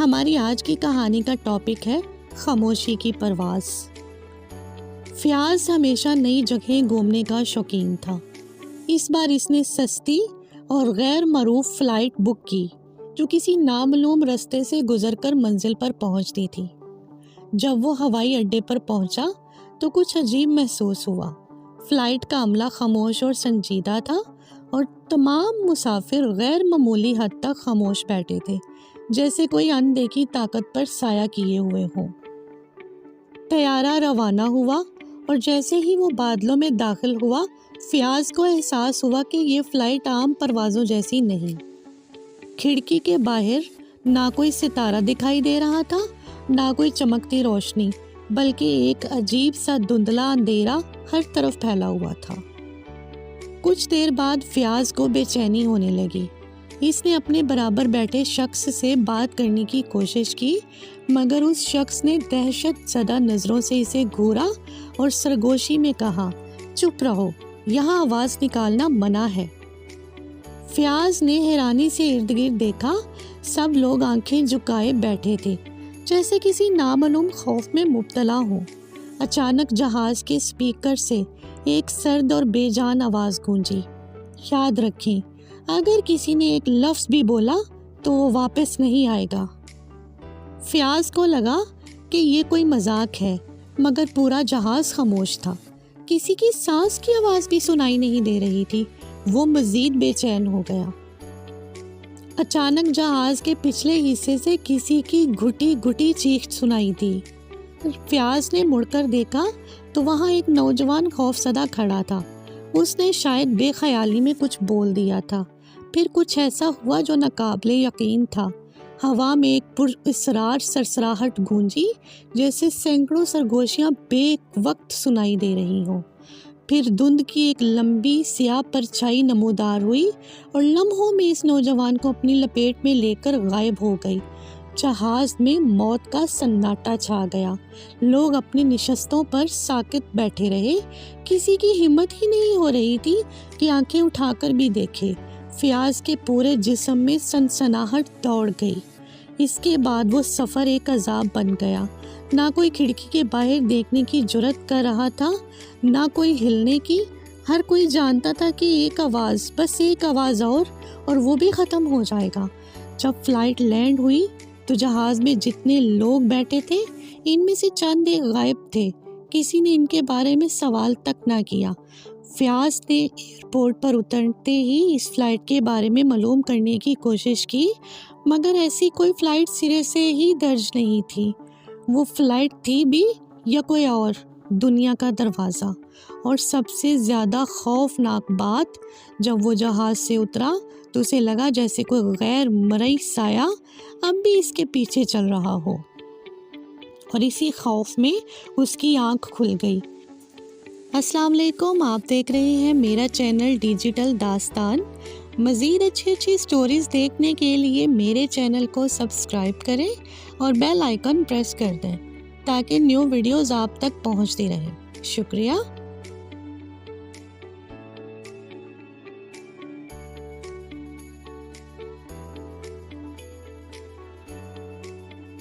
ہماری آج کی کہانی کا ٹاپک ہے خاموشی کی پرواز۔ فیاض ہمیشہ نئی جگہیں گھومنے کا شوقین تھا۔ اس بار اس نے سستی اور غیر معروف فلائٹ بک کی جو کسی نامعلوم رستے سے گزر کر منزل پر پہنچتی تھی۔ جب وہ ہوائی اڈے پر پہنچا تو کچھ عجیب محسوس ہوا۔ فلائٹ کا عملہ خاموش اور سنجیدہ تھا اور تمام مسافر غیر معمولی حد تک خاموش بیٹھے تھے، جیسے کوئی اندیکھی طاقت پر سایہ کیے ہوئے ہوں۔ طیارہ روانہ ہوا اور جیسے ہی وہ بادلوں میں داخل ہوا، فیاض کو احساس ہوا کہ یہ فلائٹ عام پروازوں جیسی نہیں۔ کھڑکی کے باہر نہ کوئی ستارہ دکھائی دے رہا تھا، نہ کوئی چمکتی روشنی، بلکہ ایک عجیب سا دھندلا اندھیرا ہر طرف پھیلا ہوا تھا۔ کچھ دیر بعد فیاض کو بے چینی ہونے لگی۔ اس نے اپنے برابر بیٹھے شخص سے بات کرنے کی کوشش کی، مگر اس شخص نے دہشت زدہ نظروں سے اسے گھورا اور سرگوشی میں کہا، چپ رہو، یہاں آواز نکالنا منع ہے۔ فیاض نے حیرانی سے ارد گرد دیکھا۔ سب لوگ آنکھیں جھکائے بیٹھے تھے، جیسے کسی نامعلوم خوف میں مبتلا ہوں۔ اچانک جہاز کے اسپیکر سے ایک سرد اور بے جان آواز گونجی، یاد رکھیں، اگر کسی نے ایک لفظ بھی بولا تو وہ واپس نہیں آئے گا۔ فیاض کو لگا کہ یہ کوئی مذاق ہے، مگر پورا جہاز خاموش تھا۔ کسی کی سانس کی آواز بھی سنائی نہیں دے رہی تھی۔ وہ مزید بے چین ہو گیا۔ اچانک جہاز کے پچھلے حصے سے کسی کی گھٹی گھٹی چیخ سنائی دی۔ فیاض نے مڑ کر دیکھا تو وہاں ایک نوجوان خوفزدہ کھڑا تھا۔ اس نے شاید بے خیالی میں کچھ بول دیا تھا، پھر کچھ ایسا ہوا جو ناقابل یقین تھا۔ ہوا میں ایک پراسرار سرسراہٹ گونجی، جیسے سینکڑوں سرگوشیاں بے وقت سنائی دے رہی ہوں۔ پھر دھند کی ایک لمبی سیاہ پرچھائی نمودار ہوئی اور لمحوں میں اس نوجوان کو اپنی لپیٹ میں لے کر غائب ہو گئی۔ جہاز میں موت کا سناٹا چھا گیا۔ لوگ اپنی نشستوں پر ساکت بیٹھے رہے۔ کسی کی ہمت ہی نہیں ہو رہی تھی کہ آنکھیں اٹھا کر بھی دیکھے۔ فیاض کے پورے جسم میں سنسناہٹ دوڑ گئی۔ اس کے بعد وہ سفر ایک عذاب بن گیا۔ نہ کوئی کھڑکی کے باہر دیکھنے کی جرات کر رہا تھا، نہ کوئی ہلنے کی۔ ہر کوئی جانتا تھا کہ ایک آواز، بس ایک آواز اور وہ بھی ختم ہو جائے گا۔ جب فلائٹ لینڈ ہوئی تو جہاز میں جتنے لوگ بیٹھے تھے ان میں سے چند ایک غائب تھے۔ کسی نے ان کے بارے میں سوال تک نہ کیا۔ فیاض نے ایئرپورٹ پر اترتے ہی اس فلائٹ کے بارے میں معلوم کرنے کی کوشش کی، مگر ایسی کوئی فلائٹ سرے سے ہی درج نہیں تھی۔ وہ فلائٹ تھی بھی یا کوئی اور دنیا کا دروازہ؟ اور سب سے زیادہ خوفناک بات، جب وہ جہاز سے اترا تو اسے لگا جیسے کوئی غیر مرئی سایہ اب بھی اس کے پیچھے چل رہا ہو، اور اسی خوف میں اس کی آنکھ کھل گئی۔ السلام علیکم، آپ دیکھ رہے ہیں میرا چینل ڈیجیٹل داستان۔ مزید اچھی سٹوریز دیکھنے کے لیے میرے چینل کو سبسکرائب کریں اور بیل آئیکن پریس کر دیں تاکہ نیو ویڈیوز آپ تک پہنچتی رہیں۔ شکریہ۔